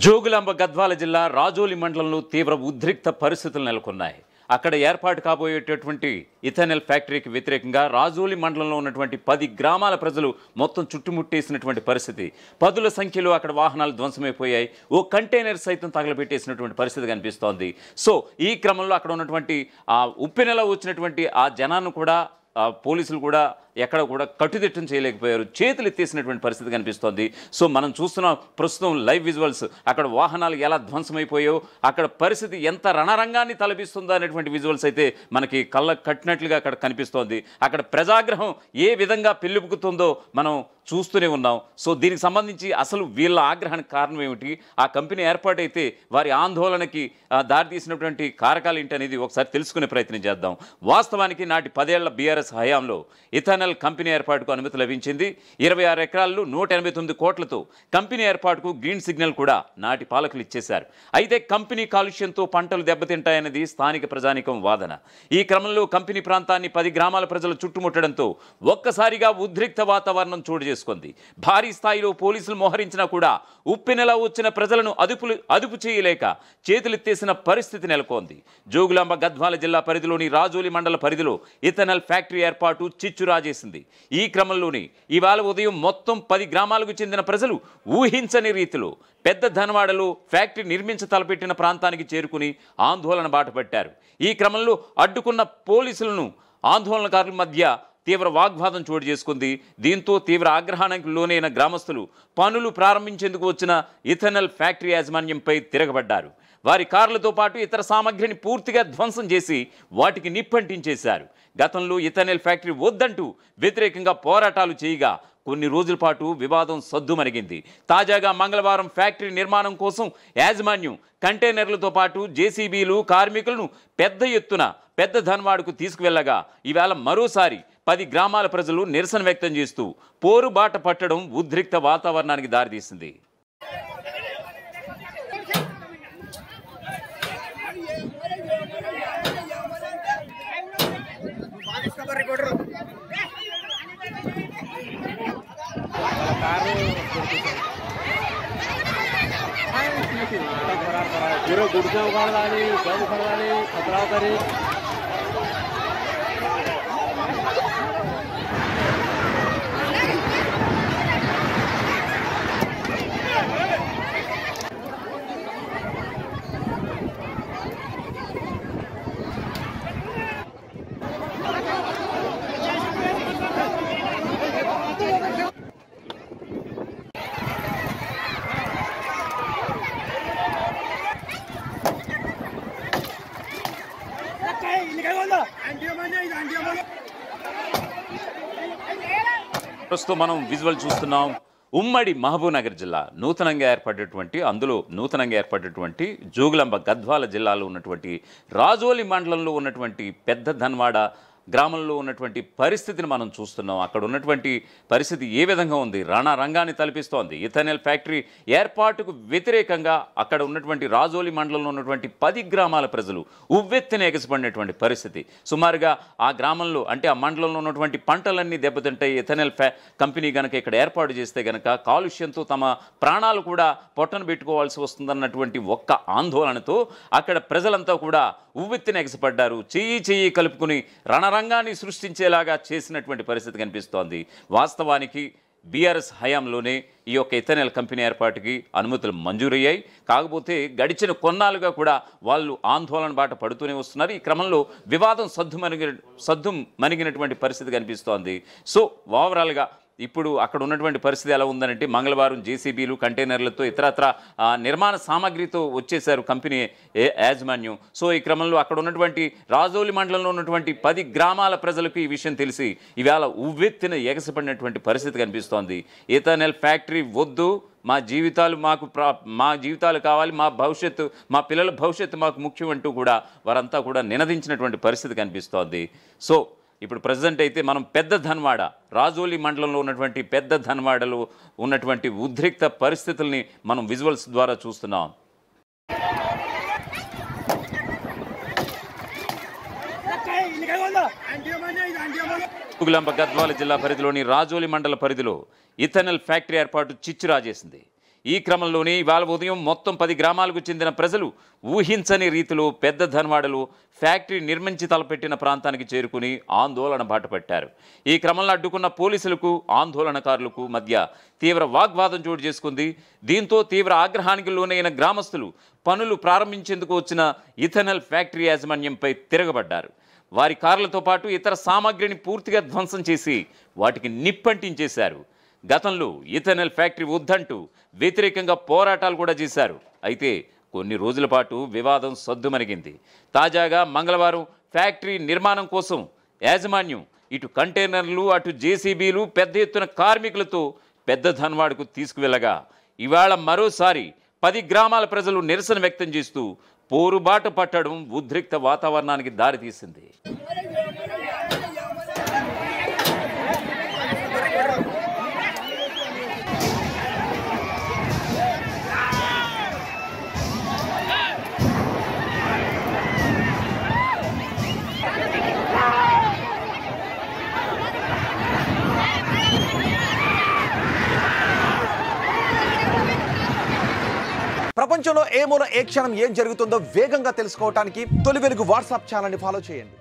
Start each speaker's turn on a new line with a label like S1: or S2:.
S1: జోగులాంబ గద్వాల జిల్లా రాజోలి మండలంలో తీవ్ర ఉద్రిక్త పరిస్థితులు నెలకొన్నాయి. అక్కడ ఏర్పాటు కాబోయేటటువంటి ఇథనాల్ ఫ్యాక్టరీకి వ్యతిరేకంగా రాజోలి మండలంలో ఉన్నటువంటి 10 గ్రామాల ప్రజలు మొత్తం చుట్టుముట్టేసినటువంటి పరిస్థితి. పదుల సంఖ్యలో అక్కడ వాహనాలు ధ్వంసమైపోయాయి. ఓ కంటైనర్ సైతం తగలబెట్టేసినటువంటి పరిస్థితి కనిపిస్తోంది. సో ఈ క్రమంలో అక్కడ ఉన్నటువంటి ఉప్పెనలో వచ్చినటువంటి ఆ జనాన్ని కూడా పోలీసులు కూడా ఎక్కడ కూడా కట్టుదిట్టం చేయలేకపోయారు. చేతులు ఎత్తేసినటువంటి పరిస్థితి కనిపిస్తోంది. సో మనం చూస్తున్నాం ప్రస్తుతం లైవ్ విజువల్స్. అక్కడ వాహనాలు ఎలా ధ్వంసమైపోయాయో, అక్కడ పరిస్థితి ఎంత రణరంగాన్ని తలపిస్తుందో అనేటువంటి విజువల్స్ అయితే మనకి కళ్ళకు కట్టినట్లుగా అక్కడ కనిపిస్తోంది. అక్కడ ప్రజాగ్రహం ఏ విధంగా పెళ్ళిపుకుతుందో మనం చూస్తూనే ఉన్నాం. సో దీనికి సంబంధించి అసలు వీళ్ళ ఆగ్రహానికి కారణం ఏమిటి, ఆ కంపెనీ ఏర్పాటైతే వారి ఆందోళనకి దారితీసినటువంటి కారకాలు ఏంటి అనేది ఒకసారి తెలుసుకునే ప్రయత్నం చేద్దాం. వాస్తవానికి నాటి 10 ఏళ్ల బీఆర్ఎస్ హయాంలో ఇథనాల్ కంపెనీ ఏర్పాటుకు అనుమతి లభించింది. 26 ఎకరాల్లో 189 కోట్లతో కంపెనీ ఏర్పాటుకు గ్రీన్ సిగ్నల్ కూడా నాటి పాలకులు ఇచ్చేశారు. అయితే కంపెనీ కాలుష్యంతో పంటలు దెబ్బతింటాయన్నది స్థానిక ప్రజానికం వాదన. ఈ క్రమంలో కంపెనీ ప్రాంతాన్ని 10 గ్రామాల ప్రజలు చుట్టుముట్టడంతో ఒక్కసారిగా ఉద్రిక్త వాతావరణం చోటు చేసుకుంది. భారీ స్థాయిలో పోలీసులు మోహరించినా కూడా ఉప్పెనలా వచ్చిన ప్రజలను అదుపు చేయలేక చేతులెత్తేసిన పరిస్థితి నెలకొంది. జోగులాంబ గద్వాల జిల్లా పరిధిలోని రాజోలి మండల పరిధిలో ఇథనాల్ ఫ్యాక్టరీ ఏర్పాటు చిచ్చురాజేసింది. ఈ క్రమంలోనే ఇవాళ ఉదయం మొత్తం 10 గ్రామాలకు చెందిన ప్రజలు ఊహించని రీతిలో పెద్ద ధనవాడలో ఫ్యాక్టరీ నిర్మించ తలపెట్టిన ప్రాంతానికి చేరుకుని ఆందోళన బాటపట్టారు. ఈ క్రమంలో అడ్డుకున్న పోలీసులను ఆందోళనకారుల మధ్య తీవ్ర వాగ్వాదం చోటు చేసుకుంది. దీంతో తీవ్ర ఆగ్రహానికి లోనైన గ్రామస్తులు పనులు ప్రారంభించేందుకు వచ్చిన ఇథనాల్ ఫ్యాక్టరీ యాజమాన్యంపై తిరగబడ్డారు. వారి కార్లతో పాటు ఇతర సామగ్రిని పూర్తిగా ధ్వంసం చేసి వాటికి నిప్పంటించేశారు. గతంలో ఇథనాల్ ఫ్యాక్టరీ వద్దంటూ వ్యతిరేకంగా పోరాటాలు చేయగా కొన్ని రోజుల పాటు వివాదం సద్దుమణిగింది. తాజాగా మంగళవారం ఫ్యాక్టరీ నిర్మాణం కోసం యాజమాన్యం కంటైనర్లతో పాటు జేసీబీలు కార్మికులను పెద్ద ఎత్తున పెద్ద ధన్వాడకు తీసుకువెళ్లగా ఈవేళ మరోసారి 10 గ్రామాల ప్రజలు నిరసన వ్యక్తం చేస్తూ పోరుబాట పట్టడం ఉద్రిక్త వాతావరణానికి దారితీసింది.
S2: पूरे गुड़से उखाड़ डाली, सब उखाड़ डाली, खतरा करी।
S1: ప్రస్తుతం మనం విజువల్ చూస్తున్నాం. ఉమ్మడి మహబూబ్నగర్ జిల్లా నూతనంగా ఏర్పడేటువంటి జోగులాంబ గద్వాల జిల్లాలో ఉన్నటువంటి రాజోలి మండలంలో ఉన్నటువంటి పెద్ద ధన్వాడ గ్రామంలో ఉన్నటువంటి పరిస్థితిని మనం చూస్తున్నాం. అక్కడ ఉన్నటువంటి పరిస్థితి ఏ విధంగా ఉంది, రణరంగాన్ని తలపిస్తోంది. ఇథనాల్ ఫ్యాక్టరీ ఏర్పాటుకు వ్యతిరేకంగా అక్కడ ఉన్నటువంటి రాజోలి మండలంలో ఉన్నటువంటి 10 గ్రామాల ప్రజలు ఉవ్వెత్తున ఎగసిపడినటువంటి పరిస్థితి. సుమారుగా ఆ గ్రామంలో అంటే ఆ మండలంలో ఉన్నటువంటి పంటలన్నీ దెబ్బతింటాయి. ఇథనాల్ కంపెనీ కనుక ఇక్కడ ఏర్పాటు చేస్తే కనుక కాలుష్యంతో తమ ప్రాణాలు కూడా పొట్టను పెట్టుకోవాల్సి వస్తుందన్నటువంటి ఒక్క ఆందోళనతో అక్కడ ప్రజలంతా కూడా ఉవ్వెత్తున ఎగసిపడ్డారు. చెయ్యి కలుపుకుని రణరంగాన్ని సృష్టించేలాగా చేసినటువంటి పరిస్థితి కనిపిస్తోంది. వాస్తవానికి బీఆర్ఎస్ హయాంలోనే ఈ యొక్క ఇథనాల్ కంపెనీ ఏర్పాటుకి అనుమతులు మంజూరయ్యాయి. కాకపోతే గడిచిన కొన్నాళ్ళుగా కూడా వాళ్ళు ఆందోళన బాట పడుతూనే వస్తున్నారు. ఈ క్రమంలో వివాదం సద్దుమణిగినటువంటి పరిస్థితి కనిపిస్తోంది. సో ఓవరాల్గా ఇప్పుడు అక్కడ ఉన్నటువంటి పరిస్థితి ఎలా ఉందనంటే మంగళవారం జేసీబీలు కంటైనర్లతో ఇతరత్ర నిర్మాణ సామాగ్రితో వచ్చేశారు కంపెనీ యాజమాన్యం. సో ఈ క్రమంలో అక్కడ ఉన్నటువంటి రాజోలి మండలంలో ఉన్నటువంటి 10 గ్రామాల ప్రజలకు ఈ విషయం తెలిసి ఇవాళ ఉవ్వెత్తిన ఎగసిపడినటువంటి పరిస్థితి కనిపిస్తోంది. ఇథనాల్ ఫ్యాక్టరీ వద్దు, మా జీవితాలు కావాలి, మా పిల్లల భవిష్యత్తు మాకు ముఖ్యం అంటూ కూడా వారంతా కూడా నినదించినటువంటి పరిస్థితి కనిపిస్తోంది. సో ఇప్పుడు ప్రజెంట్ అయితే మనం పెద్ద ధన్వాడ రాజోలి మండలంలో ఉన్నటువంటి పెద్ద ధన్వాడలో ఉన్నటువంటి ఉద్రిక్త పరిస్థితుల్ని మనం విజువల్స్ ద్వారా చూస్తున్నాం. జోగులాంబ గద్వాల జిల్లా పరిధిలోని రాజోలి మండల పరిధిలో ఇథనాల్ ఫ్యాక్టరీ ఏర్పాటు చిచ్చురాజేసింది. ఈ క్రమంలోనే ఇవాళ ఉదయం మొత్తం 10 గ్రామాలకు చెందిన ప్రజలు ఊహించని రీతిలో పెద్ద ధన్వాడలో ఫ్యాక్టరీ నిర్మించి తలపెట్టిన ప్రాంతానికి చేరుకుని ఆందోళన బాటపట్టారు. ఈ క్రమంలో అడ్డుకున్న పోలీసులకు ఆందోళనకారులకు మధ్య తీవ్ర వాగ్వాదం చోటు చేసుకుంది. దీంతో తీవ్ర ఆగ్రహానికి లోనైన గ్రామస్తులు పనులు ప్రారంభించేందుకు వచ్చిన ఇథనాల్ ఫ్యాక్టరీ యాజమాన్యంపై తిరగబడ్డారు. వారి కార్లతో పాటు ఇతర సామాగ్రిని పూర్తిగా ధ్వంసం చేసి వాటికి నిప్పంటించేశారు. గతంలో ఇథనాల్ ఫ్యాక్టరీ వద్దంటూ వ్యతిరేకంగా పోరాటాలు కూడా చేశారు. అయితే కొన్ని రోజుల పాటు వివాదం సద్దుమణిగింది. తాజాగా మంగళవారం ఫ్యాక్టరీ నిర్మాణం కోసం యాజమాన్యం ఇటు కంటైనర్లు అటు జేసీబీలు పెద్ద ఎత్తున కార్మికులతో పెద్ద ధన్వాడకు తీసుకువెళ్ళగా ఇవాళ మరోసారి 10 గ్రామాల ప్రజలు నిరసన వ్యక్తం చేస్తూ పోరుబాట పట్టడం ఉద్రిక్త వాతావరణానికి దారితీసింది.
S3: ప్రపంచంలో ఏ మూల ఏ క్షణం ఏం జరుగుతుందో వేగంగా తెలుసుకోవడానికి తొలి వెలుగు వాట్సాప్ ఛానల్ని ఫాలో చేయండి.